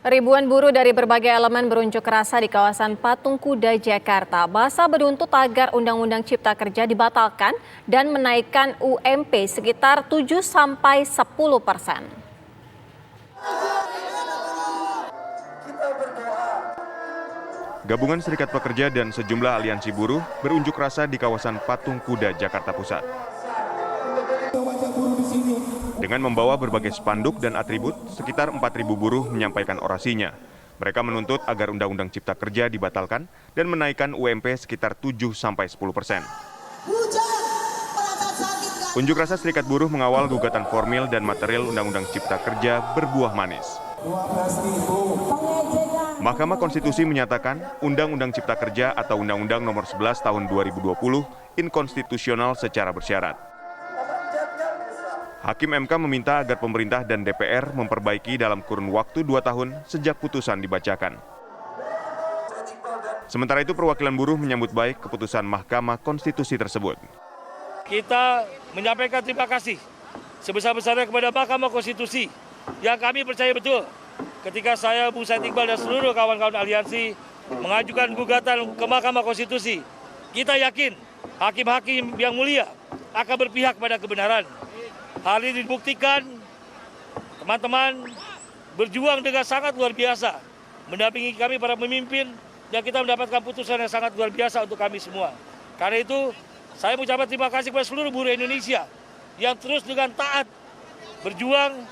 Ribuan buruh dari berbagai elemen berunjuk rasa di kawasan Patung Kuda, Jakarta. Masa menuntut agar Undang-Undang Cipta Kerja dibatalkan dan menaikkan UMP sekitar 7-10%. Gabungan Serikat Pekerja dan sejumlah aliansi buruh berunjuk rasa di kawasan Patung Kuda, Jakarta Pusat. Dengan membawa berbagai spanduk dan atribut, sekitar 4.000 buruh menyampaikan orasinya. Mereka menuntut agar Undang-Undang Cipta Kerja dibatalkan dan menaikkan UMP sekitar 7-10%. Unjuk rasa serikat buruh mengawal gugatan formil dan material Undang-Undang Cipta Kerja berbuah manis. Mahkamah Konstitusi menyatakan Undang-Undang Cipta Kerja atau Undang-Undang Nomor 11 Tahun 2020 inkonstitusional secara bersyarat. Hakim MK meminta agar pemerintah dan DPR memperbaiki dalam kurun waktu 2 tahun sejak putusan dibacakan. Sementara itu, perwakilan buruh menyambut baik keputusan Mahkamah Konstitusi tersebut. Kita menyampaikan terima kasih sebesar-besarnya kepada Mahkamah Konstitusi yang kami percaya betul ketika saya, Bung Said Iqbal dan seluruh kawan-kawan aliansi mengajukan gugatan ke Mahkamah Konstitusi. Kita yakin hakim-hakim yang mulia akan berpihak pada kebenaran. Hal ini dibuktikan teman-teman berjuang dengan sangat luar biasa, mendampingi kami para pemimpin, dan kita mendapatkan putusan yang sangat luar biasa untuk kami semua. Karena itu, saya mengucapkan terima kasih kepada seluruh buruh Indonesia yang terus dengan taat berjuang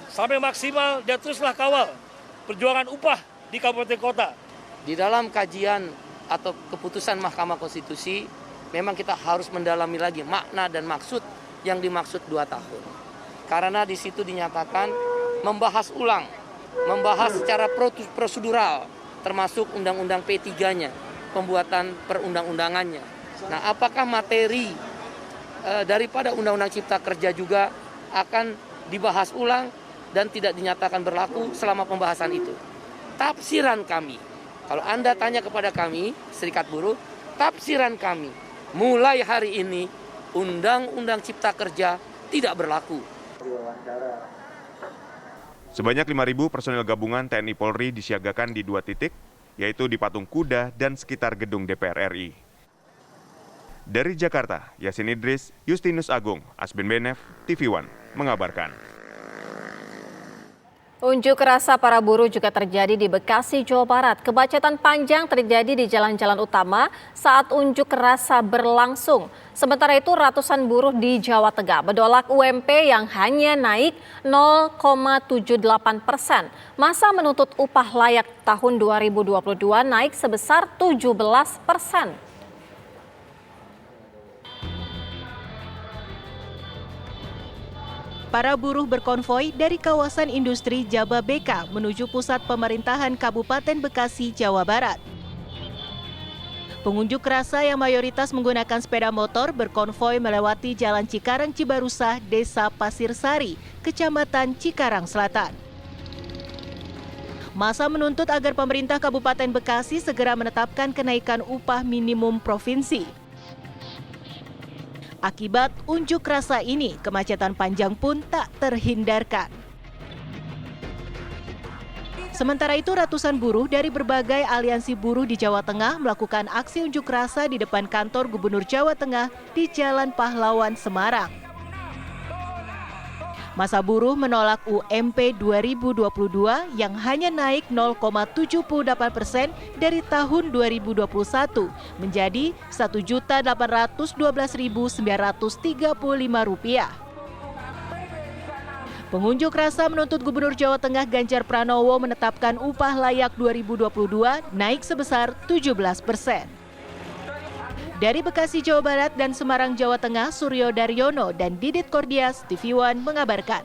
sampai maksimal dan teruslah kawal perjuangan upah di kabupaten kota. Di dalam kajian atau keputusan Mahkamah Konstitusi, memang kita harus mendalami lagi makna dan maksud yang dimaksud 2 tahun. Karena di situ dinyatakan membahas ulang, membahas secara prosedural, termasuk undang-undang P3-nya, pembuatan perundang-undangannya. Nah, apakah materi daripada Undang-Undang Cipta Kerja juga akan dibahas ulang dan tidak dinyatakan berlaku selama pembahasan itu? Tafsiran kami, kalau Anda tanya kepada kami, Serikat Buruh, tafsiran kami, mulai hari ini Undang-Undang Cipta Kerja tidak berlaku. Sebanyak 5.000 personel gabungan TNI Polri disiagakan di 2 titik, yaitu di Patung Kuda dan sekitar gedung DPR RI. Dari Jakarta, Yasin Idris, Justinus Agung, Asbin Benef, TV One mengabarkan. Unjuk rasa para buruh juga terjadi di Bekasi, Jawa Barat. Kemacetan panjang terjadi di jalan-jalan utama saat unjuk rasa berlangsung. Sementara itu ratusan buruh di Jawa Tengah menolak UMP yang hanya naik 0,78%. Masa menuntut upah layak tahun 2022 naik sebesar 17%. Para buruh berkonvoi dari kawasan industri Jababeka menuju pusat pemerintahan Kabupaten Bekasi, Jawa Barat. Pengunjuk rasa yang mayoritas menggunakan sepeda motor berkonvoi melewati Jalan Cikarang Cibarusah, Desa Pasir Sari, Kecamatan Cikarang Selatan. Masa menuntut agar pemerintah Kabupaten Bekasi segera menetapkan kenaikan upah minimum provinsi. Akibat unjuk rasa ini, kemacetan panjang pun tak terhindarkan. Sementara itu, ratusan buruh dari berbagai aliansi buruh di Jawa Tengah melakukan aksi unjuk rasa di depan kantor Gubernur Jawa Tengah di Jalan Pahlawan, Semarang. Masa buruh menolak UMP 2022 yang hanya naik 0,78% dari tahun 2021 menjadi Rp1.812.935. Pengunjuk rasa menuntut Gubernur Jawa Tengah Ganjar Pranowo menetapkan upah layak 2022 naik sebesar 17%. Dari Bekasi, Jawa Barat dan Semarang, Jawa Tengah, Suryo Daryono dan Didit Kordias, TV One mengabarkan.